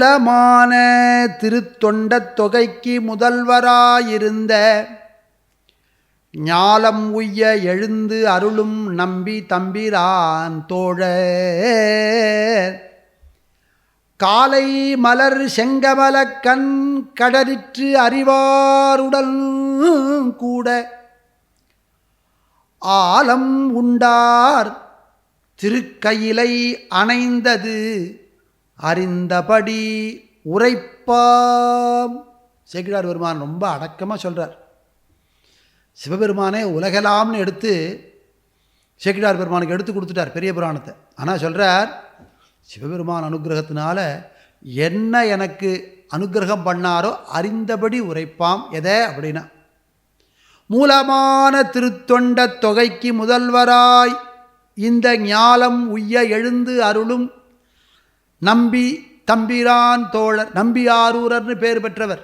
மூலமான திருத்தொண்டத் தொகைக்கு முதல்வராயிருந்த ஞாலம் உய்ய எழுந்து அருளும் நம்பி தம்பிரான் தோழர் காலை மலர் செங்கமலக் கண் கடலிற்று அறிவாருடன் கூட ஆலம் உண்டார் திருக்கையிலை அணைந்தது அறிந்தபடி உரைப்பாம். சேக்கிழார் பெருமான் ரொம்ப அடக்கமாக சொல்கிறார். சிவபெருமானே உலகலாம்னு எடுத்து சேக்கிழார் பெருமானுக்கு எடுத்து கொடுத்துட்டார் பெரிய புராணத்தை. ஆனால் சொல்கிறார், சிவபெருமான் அனுகிரகத்தினால என்ன எனக்கு அனுகிரகம் பண்ணாரோ அறிந்தபடி உரைப்பாம். எதை அப்படின்னா, மூலமான திருத்தொண்ட தொகைக்கு முதல்வராய் இந்த ஞாலம் உய்ய எழுந்து அருளும் நம்பி தம்பிரான் தோழர். நம்பி ஆரூரர்னு பேர் பெற்றவர்.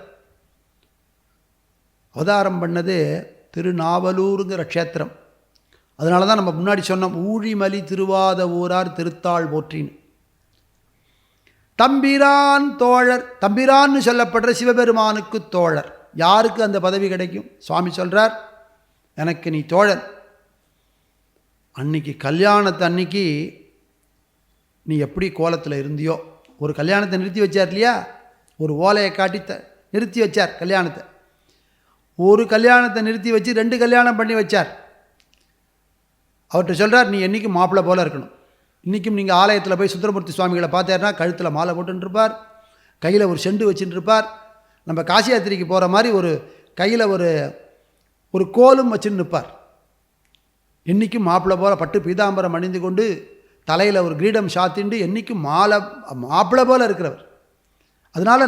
அவதாரம் பண்ணது திருநாவலூருங்கிற க்ஷேத்திரம். அதனால தான் நம்ம முன்னாடி சொன்னோம், ஊழிமலி திருவாத ஊரார் திருத்தாள் போற்றின்னு. தம்பிரான் தோழர், தம்பிரான்னு சொல்லப்படுற சிவபெருமானுக்கு தோழர். யாருக்கு அந்த பதவி கிடைக்கும்? சுவாமி சொல்கிறார், எனக்கு நீ தோழர். அன்னைக்கு கல்யாணத்தை அன்னைக்கு நீ எப்படி கோலத்தில் இருந்தியோ, ஒரு கல்யாணத்தை நிறுத்தி வச்சார் இல்லையா, ஒரு ஓலையை காட்டி நிறுத்தி வச்சார் கல்யாணத்தை. ஒரு கல்யாணத்தை நிறுத்தி வச்சு 2 கல்யாணம் பண்ணி வச்சார். அவர்கிட்ட சொல்கிறார், நீ என்றைக்கும் மாப்பிள்ளை போல் இருக்கணும். இன்றைக்கும் நீங்கள் ஆலயத்தில் போய் சுந்தரமூர்த்தி சுவாமிகளை பார்த்தேன்னா கழுத்தில் மாலை போட்டுருப்பார், கையில் ஒரு செண்டு வச்சுட்டுருப்பார். நம்ம காசி யாத்திரைக்கு போகிற மாதிரி ஒரு கையில் ஒரு கோலும் வச்சுன்னு நிற்பார். என்றைக்கும் மாப்பிள்ளை போல் பட்டு பீதாம்பரம் அணிந்து கொண்டு தலையில் ஒரு கிரீடம் சாத்திண்டு என்றைக்கும் மாப்பிள்ளை போல் இருக்கிறவர். அதனால்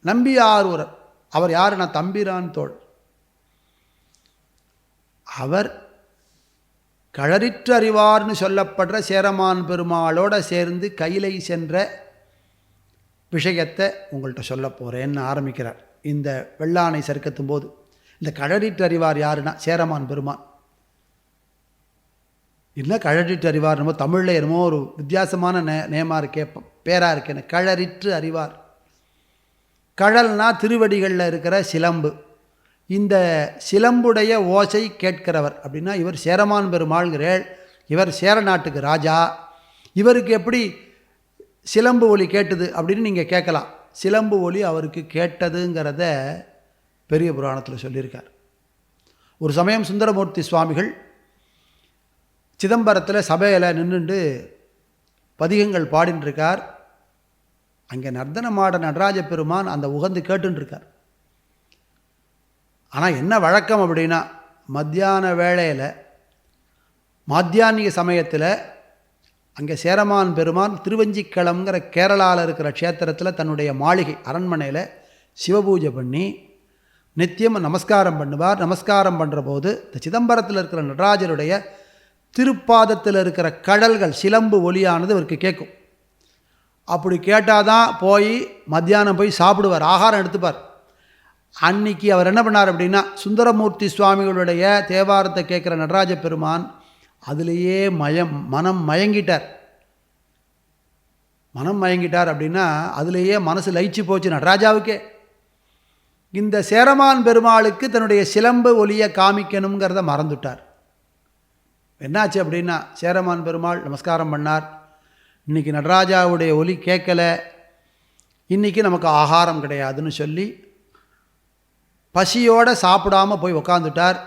நம்பி ஆரூரர். அவர் யாருன்னா தம்பிரான் தோழர். அவர் களரிற்று அறிவார்னு சொல்லப்படுற சேரமான் பெருமாளோட சேர்ந்து கையிலை சென்ற விஷயத்தை உங்கள்கிட்ட சொல்ல போகிறேன்னு ஆரம்பிக்கிறார் இந்த வெள்ளானை சறுக்கத்தும் போது. இந்த களரிற்று அறிவார் யாருன்னா சேரமான் பெருமான். இல்லை களரிற்று அறிவார் நம்ம தமிழில் என்னமோ ஒரு வித்தியாசமான நேமாக இருக்கே, பேராக இருக்கேன்னு. களரிற்று அறிவார். கழல்னா திருவடிகளில் இருக்கிற சிலம்பு. இந்த சிலம்புடைய ஓசை கேட்கிறவர் அப்படின்னா இவர் சேரமான் பெருமாள்கிறேள். இவர் சேர நாட்டுக்கு ராஜா. இவருக்கு எப்படி சிலம்பு ஒலி கேட்டது அப்படின்னு நீங்கள் கேட்கலாம். சிலம்பு ஒலி அவருக்கு கேட்டதுங்கிறத பெரிய புராணத்தில் சொல்லியிருக்கார். ஒரு சமயம் சுந்தரமூர்த்தி சுவாமிகள் சிதம்பரத்தில் சபையில் நின்றுண்டு பதிகங்கள் பாடின்னு இருக்கார். அங்கே நர்த்தனமாட நடராஜ பெருமான் அந்த உகந்து கேட்டுருக்கார். ஆனால் என்ன வழக்கம் அப்படின்னா, மத்தியான வேளையில் மாத்தியானிக சமயத்தில் அங்கே சேரமான் பெருமான் திருவஞ்சிக்களம்ங்கிற கேரளாவில் இருக்கிற க்ஷேத்திரத்தில் தன்னுடைய மாளிகை அரண்மனையில் சிவபூஜை பண்ணி நித்தியம் நமஸ்காரம் பண்ணுவார். நமஸ்காரம் பண்ணுற போது இந்த சிதம்பரத்தில் இருக்கிற நடராஜருடைய திருப்பாதத்தில் இருக்கிற கடல்கள் சிலம்பு ஒலியானது அவருக்கு கேட்கும். அப்படி கேட்டால் தான் போய் மத்தியானம் போய் சாப்பிடுவார், ஆகாரம் எடுத்துப்பார். அன்னைக்கு அவர் என்ன பண்ணார் அப்படின்னா, சுந்தரமூர்த்தி சுவாமிகளுடைய தேவாரத்தை கேட்குற நடராஜ பெருமான் அதிலேயே மனம் மயங்கிட்டார். அப்படின்னா அதிலேயே மனசு லயிச்சு போச்சு நடராஜாவுக்கே. இந்த சேரமான் பெருமாளுக்கு தன்னுடைய சிலம்பு ஒலியை காமிக்கணுங்கிறத மறந்துட்டார். என்னாச்சு அப்படின்னா, சேரமான் பெருமாள் நமஸ்காரம் பண்ணார். இன்றைக்கி நடராஜாவுடைய ஒலி கேட்கலை, இன்றைக்கி நமக்கு ஆகாரம் கிடையாதுன்னு சொல்லி பசியோடு சாப்பிடாமல் போய் உக்காந்துட்டார்.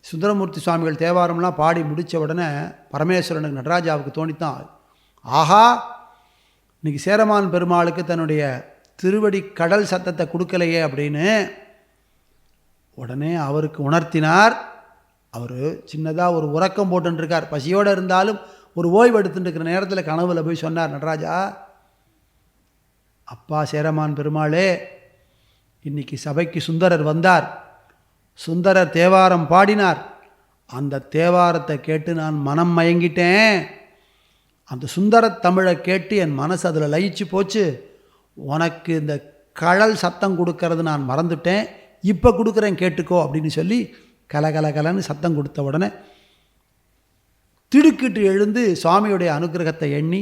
சுந்தரமூர்த்தி சுவாமிகள் தேவாரம்லாம் பாடி முடித்த உடனே பரமேஸ்வரனுக்கு நடராஜாவுக்கு தோணித்தான், ஆஹா இன்றைக்கி சேரமான் பெருமாளுக்கு தன்னுடைய திருவடி கடல் சத்தத்தை கொடுக்கலையே அப்படின்னு உடனே அவருக்கு உணர்த்தினார். அவர் சின்னதாக ஒரு உறக்கம் போட்டுருக்கார். பசியோடு இருந்தாலும் ஒரு ஓய்வு எடுத்துட்டு இருக்கிற நேரத்தில் கனவுல போய் சொன்னார், நடராஜா அப்பா சேரமான் பெருமாளே, இன்றைக்கி சபைக்கு சுந்தரர் வந்தார், சுந்தரர் தேவாரம் பாடினார், அந்த தேவாரத்தை கேட்டு நான் மனம் மயங்கிட்டேன். அந்த சுந்தர தமிழை கேட்டு என் மனசு அதில் லயிச்சு போச்சு. உனக்கு இந்த கடல் சத்தம் கொடுக்கறது நான் மறந்துட்டேன், இப்போ கொடுக்குறேன் கேட்டுக்கோ அப்படின்னு சொல்லி கலகலன்னு சத்தம் கொடுத்த உடனே திடுக்கிட்டு எழுந்து சுவாமியுடைய அனுகிரகத்தை எண்ணி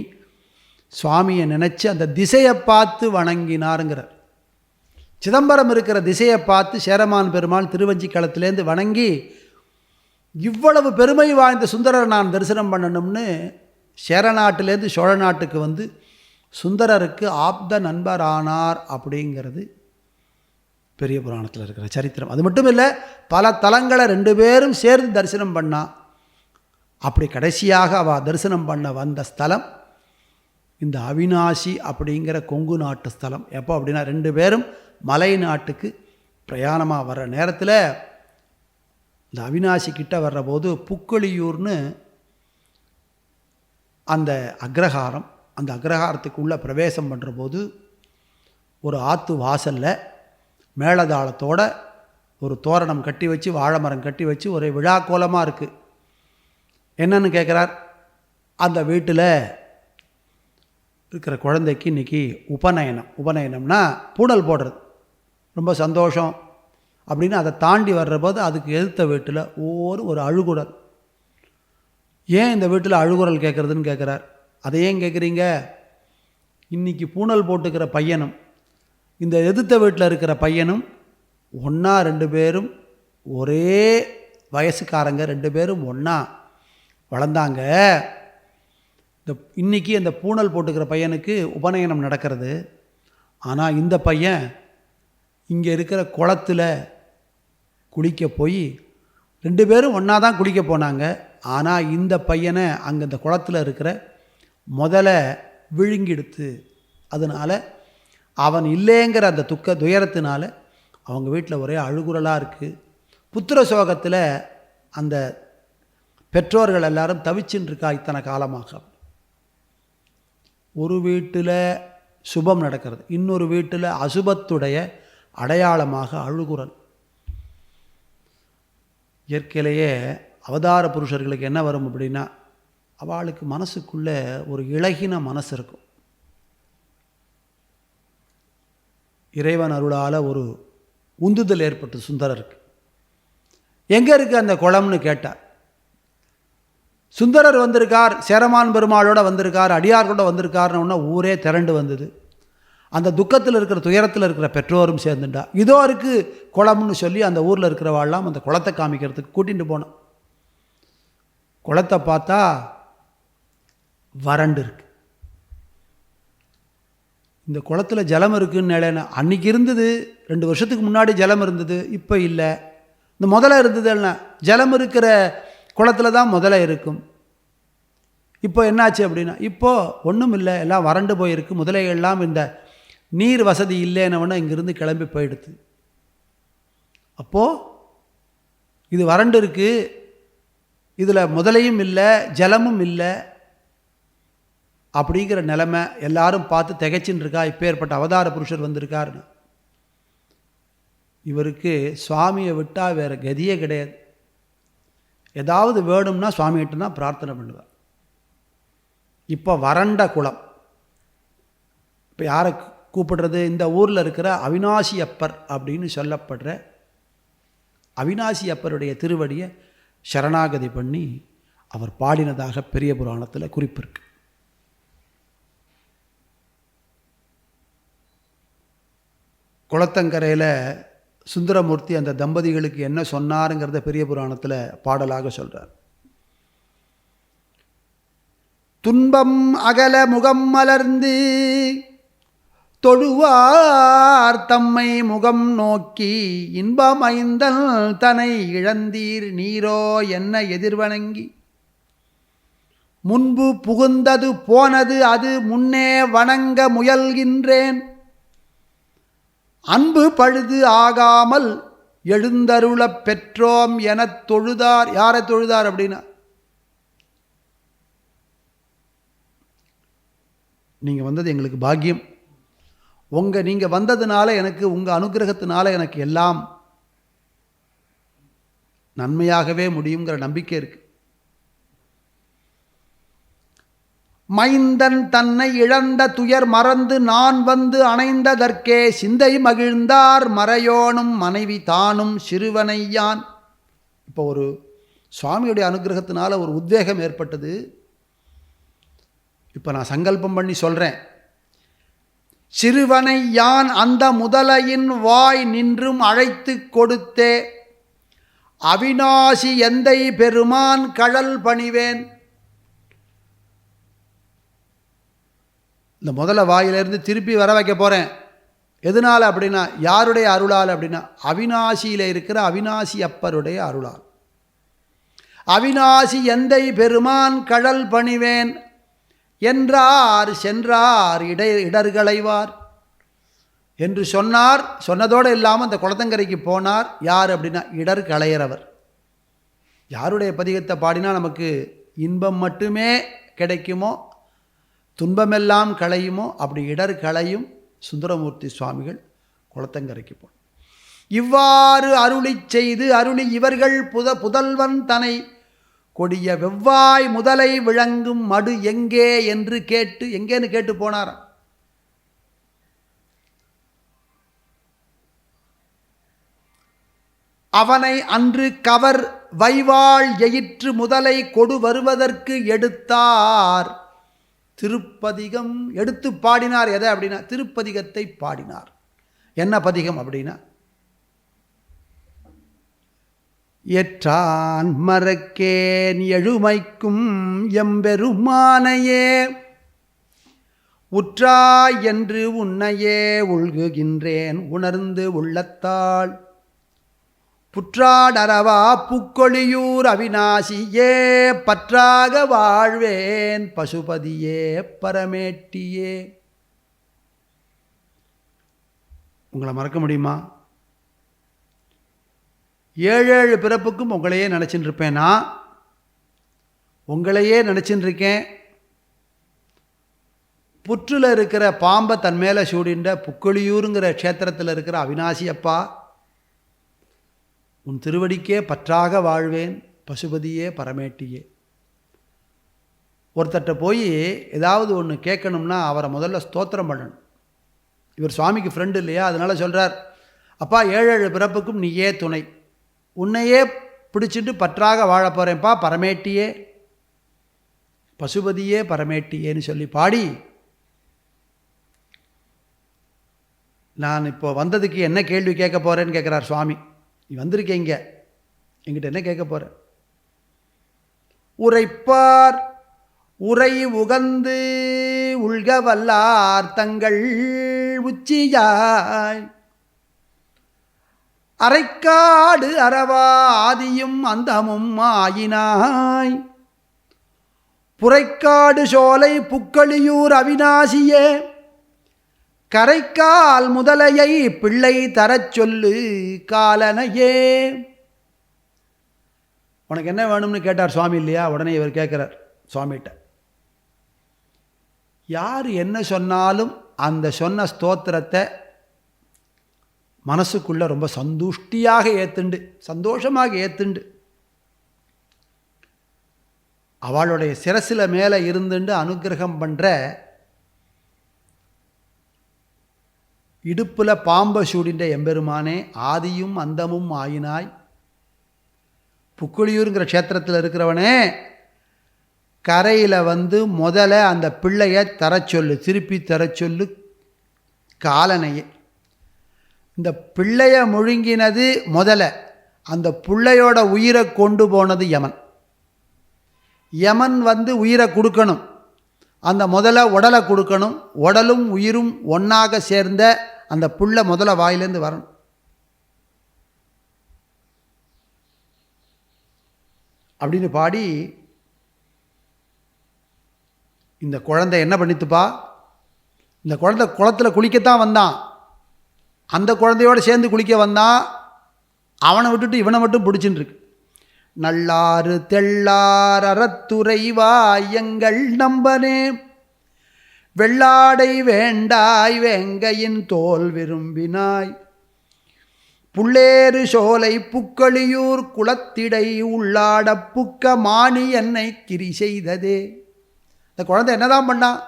சுவாமியை நினச்சி அந்த திசையை பார்த்து வணங்கினாருங்கிறார். சிதம்பரம் இருக்கிற திசையை பார்த்து சேரமான் பெருமாள் திருவஞ்சிக்களத்திலேருந்து வணங்கி, இவ்வளவு பெருமை வாய்ந்த சுந்தரர் நான் தரிசனம் பண்ணணும்னு சேர நாட்டிலேருந்து சோழ நாட்டுக்கு வந்து சுந்தரருக்கு ஆப்த நண்பரானார் அப்படிங்கிறது பெரிய புராணத்தில் இருக்கிற சரித்திரம். அது மட்டும் இல்லை, பல தலங்களை 2 பேரும் சேர்ந்து தரிசனம் பண்ணா. அப்படி கடைசியாக அவள் தரிசனம் பண்ண வந்த ஸ்தலம் இந்த அவிநாசி அப்படிங்கிற கொங்கு நாட்டு ஸ்தலம். எப்போ அப்படின்னா 2 பேரும் மலை நாட்டுக்கு பிரயாணமாக வர்ற நேரத்தில் இந்த அவிநாசி கிட்ட வர்ற போது புக்களியூர்னு அந்த அக்ரஹாரம், அந்த அக்ரஹாரத்துக்குள்ளே பிரவேசம் பண்ணுற போது ஒரு ஆற்று வாசலில் மேளதாளத்தோட ஒரு தோரணம் கட்டி வச்சு, வாழை மரம் கட்டி வச்சு ஒரு விழா கோலமாக இருக்குது. என்னன்னு கேட்குறார். அந்த வீட்டில் இருக்கிற குழந்தைக்கு இன்றைக்கி உபநயனம்னா பூணல் போடுறது, ரொம்ப சந்தோஷம் அப்படின்னு. அதை தாண்டி வர்ற போது அதுக்கு எதிர்த்த வீட்டில் ஒரு அழுகுரல். ஏன் இந்த வீட்டில் அழுகுரல் கேட்குறதுன்னு கேட்குறார். அதை ஏன் கேட்குறீங்க? இன்றைக்கி பூணல் போட்டுக்கிற பையனும் இந்த எதிர்த்த வீட்டில் இருக்கிற பையனும் ஒன்றா, 2 பேரும் ஒரே வயசுக்காரங்க, 2 பேரும் ஒன்றா வளர்ந்தாங்க. இன்றைக்கி அந்த பூணல் போட்டுக்கிற பையனுக்கு உபநயனம் நடக்கிறது. ஆனால் இந்த பையன் இங்கே இருக்கிற குளத்தில் குளிக்க போய் 2 பேரும் ஒன்றா தான் குளிக்க போனாங்க. ஆனால் இந்த பையனை அங்கே இந்த குளத்தில் இருக்கிற முதல்ல விழுங்கிடுத்து. அதனால் அவன் இல்லைங்கிற அந்த துயரத்தினால அவங்க வீட்டில் ஒரே அழுகுறலாக இருக்குது. புத்திர சோகத்தில் அந்த பெற்றோர்கள் எல்லாரும் தவிச்சுன்னு இருக்கா இத்தனை காலமாக. ஒரு வீட்டில் சுபம் நடக்கிறது, இன்னொரு வீட்டில் அசுபத்துடைய அடையாளமாக அழுகுறல். இயற்கையிலேயே அவதார புருஷர்களுக்கு என்ன வரும் அப்படின்னா, அவளுக்கு மனசுக்குள்ளே ஒரு இளகின மனசு இருக்கும். இறைவன் அருளால் ஒரு உந்துதல் ஏற்பட்டு சுந்தரருக்கு. எங்கே இருக்குது அந்த குளம்னு கேட்டார். சுந்தரர் வந்திருக்கார், சேரமான் பெருமாளோடு வந்திருக்கார், அடியார்களோட வந்திருக்காருன்னு ஊரே திரண்டு வந்தது. அந்த துக்கத்தில் இருக்கிற துயரத்தில் இருக்கிற பெற்றோரும் சேர்ந்துட்டா. இதோ இருக்குது குளம்னு சொல்லி அந்த ஊரில் இருக்கிறவாள்லாம் அந்த குளத்தை காமிக்கிறதுக்கு கூட்டிகிட்டு போனோம். குளத்தை பார்த்தா வறண்டு இருக்கு. இந்த குளத்தில் ஜலம் இருக்குன்னு நிலைனா அன்றைக்கி இருந்தது, 2 வருஷத்துக்கு முன்னாடி ஜலம் இருந்தது, இப்போ இல்லை. இந்த முதலை இருந்ததுன்னா ஜலம் இருக்கிற குளத்தில் தான் முதலை இருக்கும். இப்போ என்னாச்சு அப்படின்னா, இப்போது ஒன்றும் இல்லை, எல்லாம் வறண்டு போயிருக்கு. முதலைகள்லாம் இந்த நீர் வசதி இல்லைன்னவொன்னே இங்கேருந்து கிளம்பி போயிடுது. அப்போது இது வறண்டு இருக்குது, இதில் முதலையும் இல்லை ஜலமும் இல்லை அப்படிங்கிற நிலைமை. எல்லாரும் பார்த்து திகைச்சின்னு இருக்கா, இப்போ ஏற்பட்ட அவதார புருஷர் வந்திருக்காருன்னு. இவருக்கு சுவாமியை விட்டால் வேறு கதியே கிடையாது. ஏதாவது வேணும்னா சுவாமிகிட்ட தான் பிரார்த்தனை பண்ணுவார். இப்போ வறண்ட குளம், இப்போ யாரை கூப்பிடுறது? இந்த ஊரில் இருக்கிற அவிநாசி அப்பர் அப்படின்னு சொல்லப்படுற அவிநாசி அப்பருடைய திருவடியை சரணாகதி பண்ணி அவர் பாடினதாக பெரிய புராணத்தில் குறிப்பு இருக்கு. குளத்தங்கரையில் சுந்தரமூர்த்தி அந்த தம்பதிகளுக்கு என்ன சொன்னாருங்கிறத பெரிய புராணத்தில் பாடலாக சொல்கிறார். துன்பம் அகல முகம் மலர்ந்து தொழுவார் தம்மை முகம் நோக்கி இன்பம் ஐந்தல் தனை இழந்தீர் நீரோ என்ன எதிர்வணங்கி முன்பு புகுந்தது போனது அது முன்னே வணங்க முயல்கின்றேன் அன்பு பழுது ஆகாமல் எழுந்தருளப் பெற்றோம் எனத் தொழுதார். யாரை தொழுதார் அப்படின்னா, நீங்கள் வந்தது எங்களுக்கு பாக்கியம். நீங்கள் வந்ததுனால எனக்கு, உங்கள் அனுகிரகத்தினால எனக்கு எல்லாம் நன்மையாகவே முடியுங்கிற நம்பிக்கை இருக்கு. மைந்தன் தன்னை இழந்த துயர் மறந்து நான் வந்து அணைந்ததற்கே சிந்தை மகிழ்ந்தார் மறையோனும் மனைவி தானும் சிறுவனையான். இப்போ ஒரு சுவாமியுடைய அனுகிரகத்தினால ஒரு உத்வேகம் ஏற்பட்டது. இப்போ நான் சங்கல்பம் பண்ணி சொல்கிறேன். சிறுவனை யான் அந்த முதலையின் வாய் நின்றும் அழைத்து கொடுத்தே அவிநாசி எந்தை பெருமான் கழல் பணிவேன். இந்த முதல வாயிலிருந்து திருப்பி வர வைக்க போகிறேன். எதனால் அப்படின்னா, யாருடைய அருளால் அப்படின்னா, அவிநாசியில் இருக்கிற அவிநாசி அப்பருடைய அருளால். அவிநாசி எந்தை பெருமான் கழல் பணிவேன் என்றார் சென்றார் இடர்களைவார் என்று சொன்னார். சொன்னதோடு இல்லாமல் அந்த குளத்தங்கரைக்கு போனார். யார் அப்படின்னா, இடர் களையறவர். யாருடைய பதிகத்தை பாடினா நமக்கு இன்பம் மட்டுமே கிடைக்குமோ, துன்பமெல்லாம் களையுமோ, அப்படி இடர் களையும் சுந்தரமூர்த்தி சுவாமிகள் குளத்தங்கரைக்கு போனார். இவ்வாறு அருளி செய்து அருளி இவர்கள் புதல்வன் தனை கொடிய வெவ்வாய் முதலை விளங்கும் மடு எங்கே என்று கேட்டு, எங்கேன்னு கேட்டு போனாராம். அவனை அன்று கவர் வைவாள் எயிற்று முதலை கொடு வருவதற்கு எடுத்தார். திருப்பதிகம் எடுத்து பாடினார். எதை அப்படின்னா, திருப்பதிகத்தை பாடினார். என்ன பதிகம் அப்படின்னா, எற்றான் மறக்கேன் எழுமைக்கும் எம்பெருமானையே உற்றாய் என்று உன்னையே உள்குகின்றேன் உணர்ந்து உள்ளத்தாள் புற்றாடரவா புக்கொழியூர் அவிநாசியே பற்றாக வாழ்வேன் பசுபதியே பரமேட்டியே. உங்களை மறக்க முடியுமா? 7 பிறப்புக்கும் உங்களையே நினச்சின்னு இருப்பேன். நான் உங்களையே நினச்சின்னு இருக்கேன். புற்றில் இருக்கிற பாம்பை தன் மேலே சூடின்ற புக்கொழியூருங்கிற க்ஷேத்திரத்தில் இருக்கிற அவிநாசி அப்பா, உன் திருவடிக்கே பற்றாக வாழ்வேன் பசுபதியே பரமேட்டியே. ஒருத்தட்ட போய் ஏதாவது ஒன்று கேட்கணும்னா அவரை முதல்ல ஸ்தோத்திரம் பண்ணணும். இவர் சுவாமிக்கு ஃப்ரெண்டு இல்லையா, அதனால் சொல்கிறார், அப்பா 7 பிறப்புக்கும் நீயே துணை, உன்னையே பிடிச்சிட்டு பற்றாக வாழ போகிறேன்ப்பா பரமேட்டியே பசுபதியே பரமேட்டியேன்னு சொல்லி பாடி, நான் இப்போ வந்ததுக்கு என்ன கேள்வி கேட்க போகிறேன்னு கேட்குறார் சுவாமி. நீ வந்திருக்கீங்க, என்கிட்ட என்ன கேட்க போகிற? உரைப்பார் உரை உகந்து உள்க வல்லார் தங்கள் உச்சியாய் அரைக்காடு அரவா ஆதியும் அந்தமும் ஆயினாய் புரைக்காடு சோலை புக்களியூர் அவிநாசியே கரைக்கால் முதலையை பிள்ளை தரச் சொல்லு காலனையே. உனக்கு என்ன வேணும்னு கேட்டார் சுவாமி இல்லையா? உடனே இவர் கேட்குறார் சுவாமிகிட்ட, யார் என்ன சொன்னாலும் அந்த சொன்ன ஸ்தோத்திரத்தை மனசுக்குள்ளே ரொம்ப சந்துஷ்டியாக ஏத்துண்டு, சந்தோஷமாக ஏத்துண்டு, அவளுடைய சிரசில் மேலே இருந்துண்டு அனுகிரகம் பண்ணுற, இடுப்பில் பாம்பை சூடின்ற எம்பெருமானே ஆதியும் அந்தமும் ஆயினாய் புக்குழியூருங்கிற க்ஷேத்திரத்தில் இருக்கிறவனே, கரையில் வந்து முதல்ல அந்த பிள்ளையை தரச்சொல்லு, திருப்பி தரச்சொல்லு காலனையே. இந்த பிள்ளைய முழுங்கினது முதல்ல, அந்த பிள்ளையோட உயிரை கொண்டு போனது யமன். யமன் வந்து உயிரை கொடுக்கணும், அந்த முதல்ல உடலை கொடுக்கணும். உடலும் உயிரும் ஒன்றாக சேர்ந்த அந்த புள்ள முதல்ல வாயிலேருந்து வரணும். அப்படின்னு பாடி, இந்த குழந்தை என்ன பண்ணித்துப்பா, இந்த குழந்தை குளத்தில் குளிக்கத்தான் வந்தான், அந்த குழந்தையோடு சேர்ந்து குளிக்க வந்தான், அவனை விட்டுட்டு இவனை மட்டும் பிடிச்சின்னு இருக்கு. நல்லாறு தெள்ளார் அறத்துறைவா எங்கள் நம்பனே வெள்ளாடை வேண்டாய் வேங்கையின் தோல் விரும்பினாய் புள்ளேறு சோலை புக்களியூர் குளத்திடை உள்ளாட புக்க மாணி என்னை கிரி செய்ததே. இந்த குழந்தை என்னதான் பண்ணான்,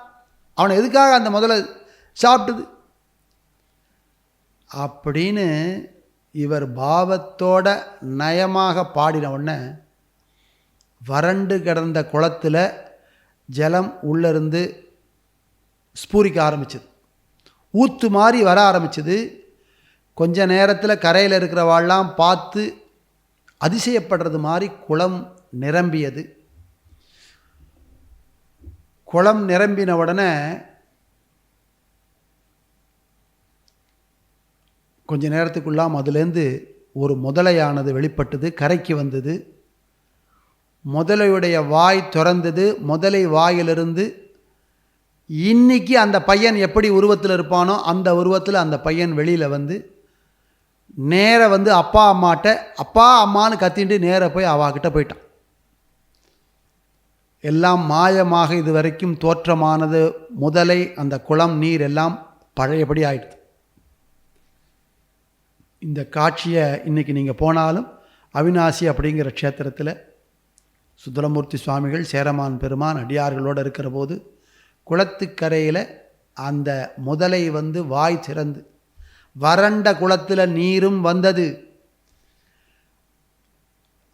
அவனை எதுக்காக அந்த முதல்ல சாப்பிட்டுது அப்படின்னு இவர் பாவத்தோட நயமாக பாடின உடனே, வறண்டு கிடந்த குளத்தில் ஜலம் உள்ளிருந்து ஸ்பூரிக்க ஆரம்பிச்சது, ஊற்று மாதிரி வர ஆரம்பிச்சது. கொஞ்ச நேரத்தில் கரையில் இருக்கிறவாள்லாம் பார்த்து அதிசயப்படுறது மாதிரி குளம் நிரம்பியது. குளம் நிரம்பின உடனே கொஞ்ச நேரத்துக்குள்ளாம் அதுலேருந்து ஒரு முதலையானது வெளிப்பட்டது, கரைக்கு வந்தது. முதலையுடைய வாய் திறந்தது. முதலை வாயிலிருந்து இன்னைக்கு அந்த பையன் எப்படி உருவத்தில் இருப்பானோ அந்த உருவத்தில் அந்த பையன் வெளியில் வந்து நேர வந்து அப்பா அம்மாட்ட அப்பா அம்மானு கத்திட்டு நேர போய் அவாக்கிட்ட போயிட்டான். எல்லாம் மாயமாக இது வரைக்கும் தோற்றமானது முதலை, அந்த குளம், நீர் எல்லாம் பழையபடி ஆயிடுது. இந்த காட்சியை இன்றைக்கி நீங்கள் போனாலும் அவிநாசி அப்படிங்கிற க்ஷேத்திரத்தில் சுந்தரமூர்த்தி சுவாமிகள் சேரமான் பெருமான் அடியார்களோடு இருக்கிற போது குளத்துக்கரையில் அந்த முதலை வந்து வாய் திறந்து வறண்ட குளத்தில் நீரும் வந்தது.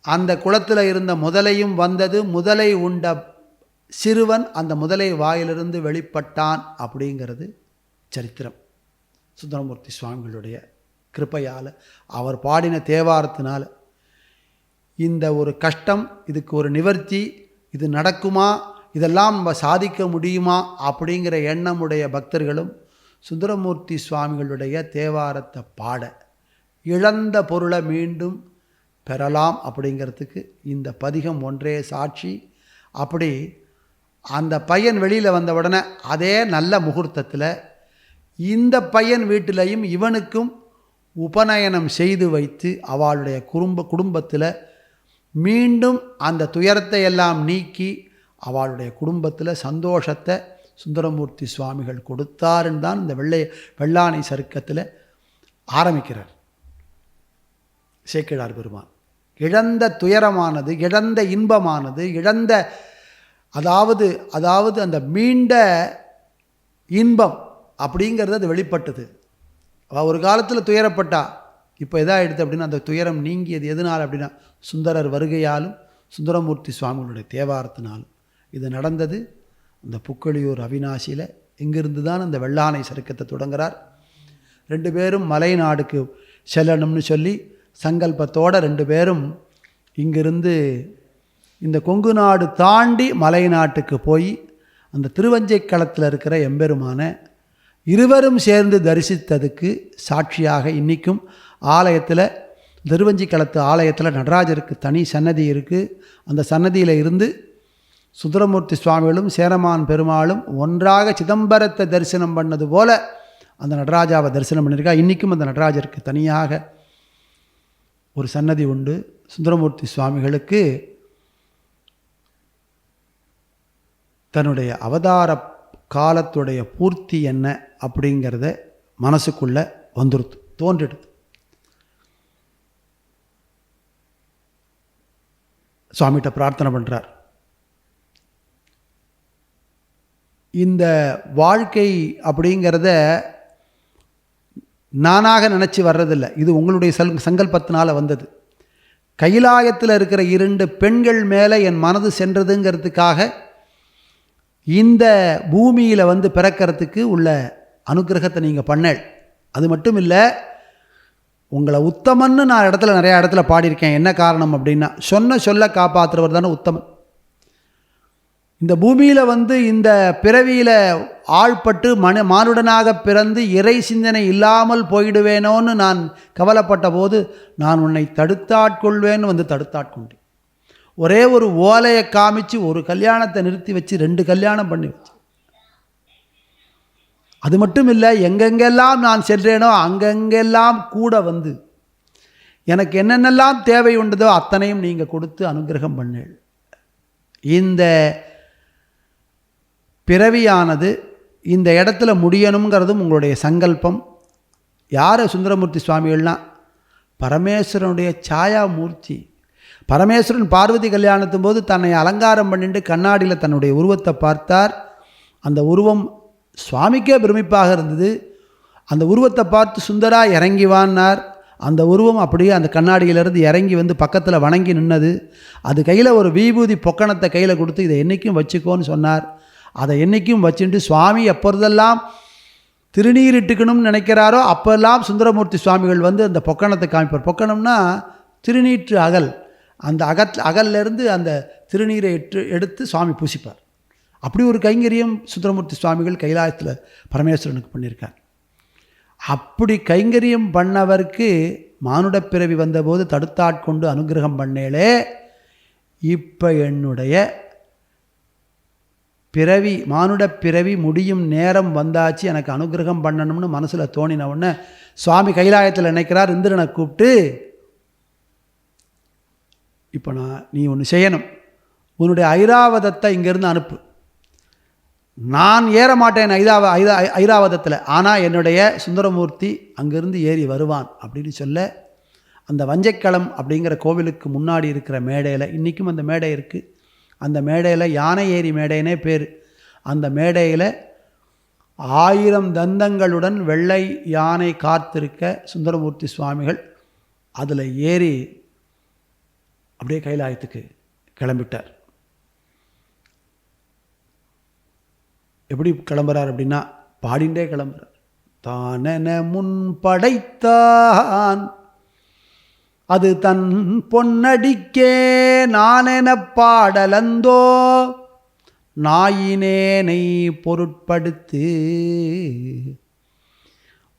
அந்த குளத்தில் இருந்த முதலையும் வந்தது. முதலை உண்ட சிறுவன் அந்த முதலை வாயிலிருந்து வெளிப்பட்டான் அப்படிங்கிறது சரித்திரம். சுந்தரமூர்த்தி சுவாமிகளுடைய கிருப்பையால், அவர் பாடின தேவாரத்தினால் இந்த ஒரு கஷ்டம், இதுக்கு ஒரு நிவர்த்தி, இது நடக்குமா, இதெல்லாம் நம்ம சாதிக்க முடியுமா அப்படிங்கிற எண்ணமுடைய பக்தர்களும் சுந்தரமூர்த்தி சுவாமிகளுடைய தேவாரத்தை பாட இழந்த பொருளை மீண்டும் பெறலாம் அப்படிங்கிறதுக்கு இந்த பதிகம் ஒன்றே சாட்சி. அப்படி அந்த பையன் வெளியில் வந்த உடனே அதே நல்ல முகூர்த்தத்தில் இந்த பையன் வீட்டிலையும் இவனுக்கும் உபநயனம் செய்து வைத்து அவளுடைய குடும்பத்தில் மீண்டும் அந்த துயரத்தை எல்லாம் நீக்கி அவளுடைய குடும்பத்தில் சந்தோஷத்தை சுந்தரமூர்த்தி சுவாமிகள் கொடுத்தாருன்னு தான் இந்த வெள்ளானை சருக்கத்தில் ஆரம்பிக்கிறார் சேக்கிழார் பெருமான். இழந்த துயரமானது, இழந்த இன்பமானது, இழந்த அதாவது அந்த மீண்ட இன்பம் அப்படிங்கிறது அது வெளிப்பட்டது. அவள் ஒரு காலத்தில் துயரப்பட்டா, இப்போ எதாகிடுது அப்படின்னா அந்த துயரம் நீங்கியது எதனால் அப்படின்னா சுந்தரர் வருகையாலும் சுந்தரமூர்த்தி சுவாமிகளுடைய தேவாரத்தினாலும் இது நடந்தது. இந்த புக்கழியூர் அவிநாசியில் இங்கிருந்து தான் அந்த வெள்ளானை சருக்கத்தை தொடங்குகிறார். 2 பேரும் மலை நாடுக்கு செல்லணும்னு சொல்லி சங்கல்பத்தோடு 2 பேரும் இங்கிருந்து இந்த கொங்கு நாடு தாண்டி மலை நாட்டுக்கு போய் அந்த திருவஞ்சைக்களத்தில் இருக்கிற எம்பெருமான இருவரும் சேர்ந்து தரிசித்ததுக்கு சாட்சியாக இன்றைக்கும் ஆலயத்தில், திருவஞ்சிக்களத்து ஆலயத்தில் நடராஜருக்கு தனி சன்னதி இருக்குது. அந்த சன்னதியில் இருந்து சுந்தரமூர்த்தி சுவாமிகளும் சேரமான் பெருமாளும் ஒன்றாக சிதம்பரத்தை தரிசனம் பண்ணது போல் அந்த நடராஜாவை தரிசனம் பண்ணியிருக்கா. இன்றைக்கும் அந்த நடராஜருக்கு தனியாக ஒரு சன்னதி உண்டு. சுந்தரமூர்த்தி சுவாமிகளுக்கு தன்னுடைய அவதார காலத்துடைய பூர்த்தி என்ன அப்படிங்கிறத மனசுக்குள்ளே தோன்றிடுது. சுவாமிகிட்ட பிரார்த்தனை பண்ணுறார். இந்த வாழ்க்கை அப்படிங்கிறத நானாக நினச்சி வர்றதில்லை, இது உங்களுடைய சங்கல்பத்தினால் வந்தது. கைலாயத்தில் இருக்கிற 2 பெண்கள் மேலே என் மனது சென்றதுங்கிறதுக்காக இந்த பூமியில் வந்து பிறக்கிறதுக்கு உள்ள அனுக்கிரகத்தை நீங்கள் பண்ணேள். அது மட்டும் இல்லை, உங்களை உத்தமன்னு நான் நிறையா இடத்துல பாடியிருக்கேன். என்ன காரணம் அப்படின்னா, சொல்ல காப்பாற்றுறவர் தானே உத்தமன். இந்த பூமியில் வந்து இந்த பிறவியில் ஆள்பட்டு மானுடனாக பிறந்து இறை சிந்தனை இல்லாமல் போயிடுவேனோன்னு நான் கவலைப்பட்ட போது நான் உன்னை தடுத்தாட்கொள்வேன்னு வந்து தடுத்தாட்கொண்டேன். ஒரே ஒரு ஓலையை காமிச்சு ஒரு கல்யாணத்தை நிறுத்தி வச்சு 2 கல்யாணம் பண்ணி வச்சு. அது மட்டும் இல்லை, எங்கெங்கெல்லாம் நான் சென்றேனோ அங்கெங்கெல்லாம் கூட வந்து எனக்கு என்னென்னலாம் தேவை உண்டதோ அத்தனையும் நீங்கள் கொடுத்து அனுகிரகம் பண்ணேள். இந்த பிறவியானது இந்த இடத்துல முடியணுங்கிறதும் உங்களுடைய சங்கல்பம். யார் சுந்தரமூர்த்தி சுவாமிகள்லாம் பரமேஸ்வரனுடைய சாயாமூர்த்தி. பரமேஸ்வரன் பார்வதி கல்யாணத்தும் போது தன்னை அலங்காரம் பண்ணிட்டு கண்ணாடியில் தன்னுடைய உருவத்தை பார்த்தார். அந்த உருவம் சுவாமிக்கே பிரமிப்பாக இருந்தது. அந்த உருவத்தை பார்த்து சுந்தரா இறங்கிவான்னார். அந்த உருவம் அப்படியே அந்த கண்ணாடியிலேருந்து இறங்கி வந்து பக்கத்தில் வணங்கி நின்னது. அது கையில் ஒரு விபூதி பொக்கணத்தை கையில் கொடுத்து இதை என்றைக்கும் வச்சுக்கோன்னு சொன்னார். அதை என்றைக்கும் வச்சுட்டு சுவாமி எப்பொழுதெல்லாம் திருநீரிட்டுக்கணும்னு நினைக்கிறாரோ அப்போல்லாம் சுந்தரமூர்த்தி சுவாமிகள் வந்து அந்த பொக்கணத்தை காமிப்பார். பொக்கணம்னா திருநீற்று அகல், அந்த அகல்லேருந்து அந்த திருநீரை எடுத்து சுவாமி பூசிப்பார். அப்படி ஒரு கைங்கரியம் சுந்தரமூர்த்தி சுவாமிகள் கைலாயத்தில் பரமேஸ்வரனுக்கு பண்ணியிருக்கார். அப்படி கைங்கரியம் பண்ணவருக்கு மானுட பிறவி வந்தபோது தடுத்தாட்கொண்டு அனுகிரகம் பண்ணேலே, இப்போ என்னுடைய பிறவி மானுட பிறவி முடியும் நேரம் வந்தாச்சு, எனக்கு அனுகிரகம் பண்ணணும்னு மனசில் தோணின உடனே சுவாமி கைலாயத்தில் நினைக்கிறார். இந்திரனை கூப்பிட்டு, இப்போ நீ ஒன்று செய்யணும், உன்னுடைய ஐராவதத்தை இங்கேருந்து அனுப்பு. நான் ஏற மாட்டேன் ஐராவதத்தில், ஆனால் என்னுடைய சுந்தரமூர்த்தி அங்கேருந்து ஏறி வருவான் அப்படின்னு சொல்ல, அந்த வஞ்சைக்களம் அப்படிங்கிற கோவிலுக்கு முன்னாடி இருக்கிற மேடையில், இன்றைக்கும் அந்த மேடை இருக்குது, அந்த மேடையில் யானை ஏறி மேடைனே பேர். அந்த மேடையில் 1000 தந்தங்களுடன் வெள்ளை யானை காத்திருக்க சுந்தரமூர்த்தி சுவாமிகள் அதில் ஏறி அப்படியே கைலாயத்துக்கு கிளம்பிட்டார். எப்படி கிளம்புறார் அப்படின்னா பாடிண்டே கிளம்புறார். தானென முன் படைத்தான் அது தன் பொன்னடிக்கே நானென பாடலந்தோ நாயினேனை பொருட்படுத்து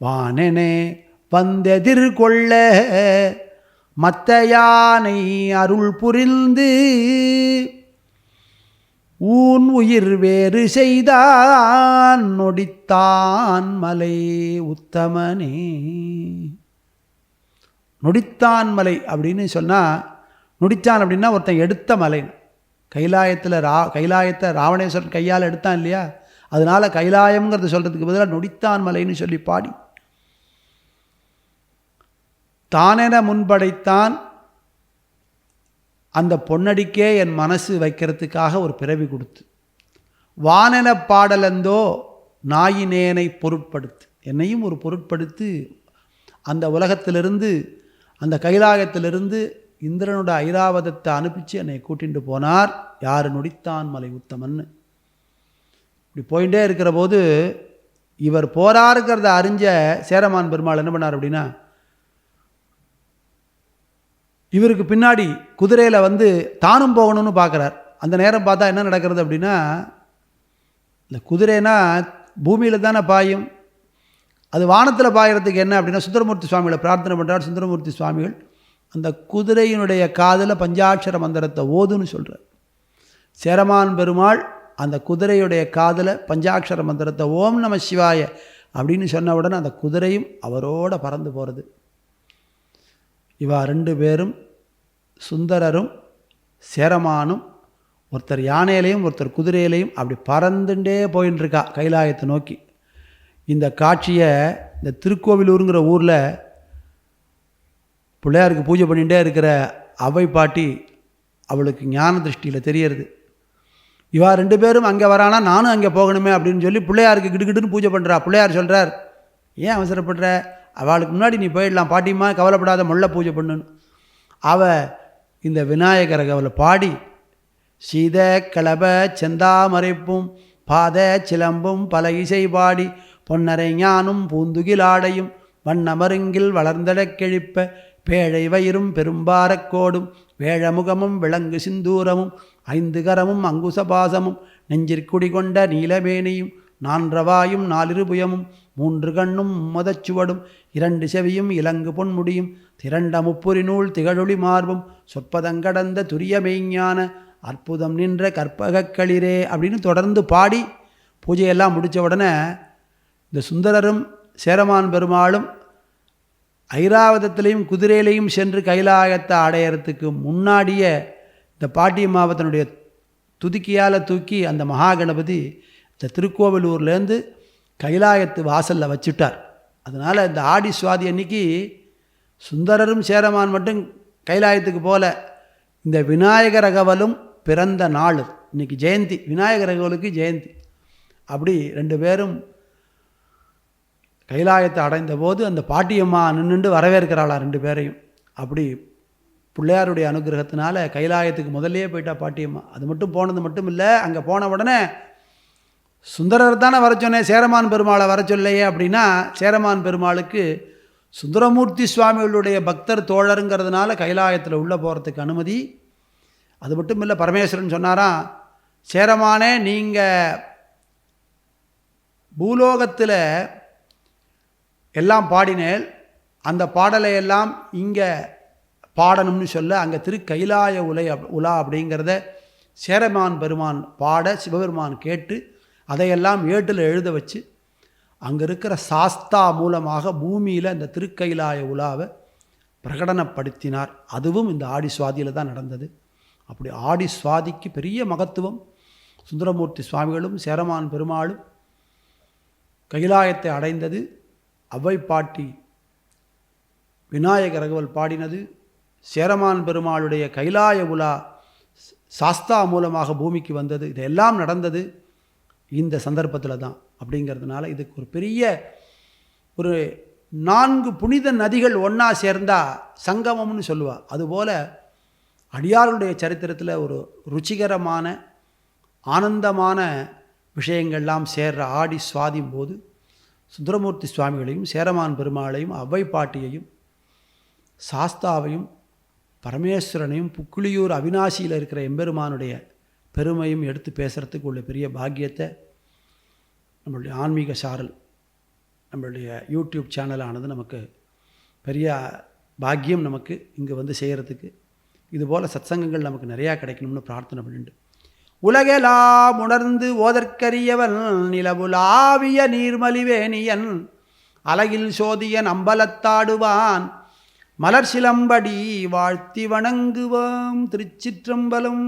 வானெனே வந்தெதிர்கொள்ள மத்த யானை அருள் புரிந்து ஊன் உயிர் வேறு செய்தான் நொடித்தான் மலை உத்தமனே. நொடித்தான் மலை அப்படின்னு சொன்னால், நொடித்தான் அப்படின்னா ஒருத்தன் எடுத்த மலை. கைலாயத்தை ராவணேஸ்வரன் கையால் எடுத்தான் இல்லையா, அதனால் கைலாயம்ங்கிறது சொல்கிறதுக்கு பதிலாக நொடித்தான் மலைன்னு சொல்லி பாடி, தானென முன்படைத்தான் அந்த பொன்னடிக்கே என் மனசு வைக்கிறதுக்காக ஒரு பிறவி கொடுத்து, வானென பாடலந்தோ நாயினேனை பொருட்படுத்து, என்னையும் ஒரு பொருட்படுத்து அந்த உலகத்திலிருந்து அந்த கைலாயத்திலிருந்து இந்திரனோட ஐராவதத்தை அனுப்பிச்சு என்னை கூட்டிகிட்டு போனார். யார்? நொடித்தான் மலை உத்தமன்னு. இப்படி போயிட்டே இருக்கிற போது இவர் போராருக்கிறத அறிஞ்ச சேரமான் பெருமாள் என்ன பண்ணார் அப்படின்னா, இவருக்கு பின்னாடி குதிரையில் வந்து தானும் போகணும்னு பார்க்குறார். அந்த நேரம் பார்த்தா என்ன நடக்கிறது அப்படின்னா, இந்த குதிரைனா பூமியில் தானே பாயும், அது வானத்தில் பாயறதுக்கு என்ன அப்படின்னா சுந்தரமூர்த்தி சுவாமிகளை பிரார்த்தனை பண்ணுறார். சுந்தரமூர்த்தி சுவாமிகள் அந்த குதிரையினுடைய காதில் பஞ்சாட்சர மந்திரத்தை ஓதுன்னு சொல்கிறார். சேரமான் பெருமாள் அந்த குதிரையுடைய காதில் பஞ்சாட்சர மந்திரத்தை ஓம் நம சிவாய அப்படின்னு சொன்ன உடனே அந்த குதிரையும் அவரோட பறந்து போகிறது. இவா 2 பேரும் சுந்தரரும் சேரமானும் ஒருத்தர் யானையிலையும் ஒருத்தர் குதிரையிலையும் அப்படி பறந்துட்டே போயின்னு இருக்கா கைலாயத்தை நோக்கி. இந்த காட்சியை இந்த திருக்கோவிலூருங்கிற ஊரில் பிள்ளையாருக்கு பூஜை பண்ணிகிட்டே இருக்கிற அவை பாட்டி அவளுக்கு ஞான திருஷ்டியில் தெரியறது. இவா 2 பேரும் அங்கே வரானா நானும் அங்கே போகணுமே அப்படின்னு சொல்லி பிள்ளையாருக்கு கிடுகிடுன்னு பூஜை பண்ணுறா. பிள்ளையார் சொல்கிறார், ஏன் அவசரப்படுற, அவளுக்கு முன்னாடி நீ போயிடலாம், பாட்டிம்மா கவலைப்படாத, முள்ள பூஜை பண்ணுன்னு. அவள் இந்த விநாயகரை அவளை பாடி சீத கலப செந்தாமரைப்பும் பாத சிலம்பும் பல இசை பாடி பொன்னரை ஞானும் பூந்துகிலாடையும் வண்ணமருங்கில் வளர்ந்தடக் கெழிப்ப பேழை வயிறும் பெரும்பாரக்கோடும் வேழமுகமும் விலங்கு சிந்தூரமும் 5 கரமும் அங்குசபாசமும் நெஞ்சிற்குடிகொண்ட நீலமேனியும் 4 வாயும் 4 புயமும் 3 கண்ணும் முதச்சுவடும் 2 செவியும் இலங்கு பொன்முடியும் திரண்ட முப்புரி நூல் திகழொளி மார்பும் சொற்பதங்கடந்த துரிய மெய்ஞான அற்புதம் நின்ற கற்பகக் களிரே அப்படின்னு தொடர்ந்து பாடி பூஜையெல்லாம் முடித்த உடனே இந்த சுந்தரரும் சேரமான் பெருமாளும் ஐராவதத்திலையும் குதிரையிலையும் சென்று கைலாயத்தை அடையிறதுக்கு முன்னாடியே இந்த பாட்டியம்மாவத்தனுடைய துதிக்கியால் தூக்கி அந்த மகாகணபதி இந்த திருக்கோவிலூர்லேருந்து கைலாயத்து வாசலில் வச்சுட்டார். அதனால் இந்த ஆடி சுவாதி அன்னைக்கு சுந்தரரும் சேரமான் மட்டும் கைலாயத்துக்கு போல, இந்த விநாயகர் அகவலும் பிறந்த நாள் இன்றைக்கி ஜெயந்தி, விநாயகர் அகவலுக்கு ஜெயந்தி. அப்படி 2 பேரும் கைலாயத்தை அடைந்த போது அந்த பாட்டியம்மா நின்றுண்டு வரவேற்கிறாளா 2 பேரையும். அப்படி பிள்ளையாருடைய அனுகிரகத்தினால கைலாயத்துக்கு முதல்லையே போயிட்டா பாட்டியம்மா. அது மட்டும் போனது மட்டும் இல்லை, அங்கே போன உடனே சுந்தரர் தானே வர சொன்னேன், சேரமான் பெருமாளை வர சொல்லையே அப்படின்னா, சேரமான் பெருமாளுக்கு சுந்தரமூர்த்தி சுவாமிகளுடைய பக்தர் தோழருங்கிறதுனால கைலாயத்தில் உள்ளே போகிறதுக்கு அனுமதி. அது மட்டும் இல்லை, பரமேஸ்வரன் சொன்னாராம், சேரமானே நீங்கள் பூலோகத்தில் எல்லாம் பாடினேல், அந்த பாடலை எல்லாம் இங்கே பாடணும்னு சொல்ல அங்கே திருக்கைலாய உலா அப்படிங்கிறத சேரமான் பெருமான் பாட சிவபெருமான் கேட்டு அதையெல்லாம் ஏட்டில் எழுத வச்சு அங்கே இருக்கிற சாஸ்தா மூலமாக பூமியில் அந்த திருக்கைலாய உலாவை பிரகடனப்படுத்தினார். அதுவும் இந்த ஆடி சுவாதியில் தான் நடந்தது. அப்படி ஆடி சுவாதிக்கு பெரிய மகத்துவம். சுந்தரமூர்த்தி சுவாமிகளும் சேரமான் பெருமாளும் கைலாயத்தை அடைந்தது, அவ்வை பாட்டி விநாயக ரகுவல் பாடினது, சேரமான் பெருமாளுடைய கைலாய உலா சாஸ்தா மூலமாக பூமிக்கு வந்தது, இதெல்லாம் நடந்தது இந்த சந்தர்ப்பத்தில் தான். அப்படிங்கிறதுனால இதுக்கு ஒரு பெரிய ஒரு 4 புனித நதிகள் ஒன்றா சேர்ந்தால் சங்கமம்னு சொல்லுவாள். அதுபோல் அடியாருடைய சரித்திரத்தில் ஒரு ருச்சிகரமான ஆனந்தமான விஷயங்கள்லாம் சேர்ற ஆடி சுவாதியும் போது சுந்தரமூர்த்தி சுவாமிகளையும் சேரமான் பெருமாளையும் அவ்வை பாட்டியையும் சாஸ்தாவையும் பரமேஸ்வரனையும் புக்குளியூர் அவினாசியில் இருக்கிற எம்பெருமானுடைய பெருமையும் எடுத்து பேசுகிறதுக்கு உள்ள பெரிய பாக்கியத்தை நம்மளுடைய ஆன்மீக சாரல் நம்மளுடைய யூடியூப் சேனலானது நமக்கு பெரிய பாக்கியம். நமக்கு இங்கே வந்து செய்கிறதுக்கு இதுபோல் சத்சங்கங்கள் நமக்கு நிறையா கிடைக்கணும்னு பிரார்த்தனை பண்ணிட்டு, உலகெல்லாம் உணர்ந்து ஓதற்கரியவன் நிலவுலாவிய நீர்மலிவேணியன் அலகில் சோதியன் அம்பலத்தாடுவான் மலர் சிலம்படி வாழ்த்தி வணங்குவாம். திருச்சிற்றம்பலம்.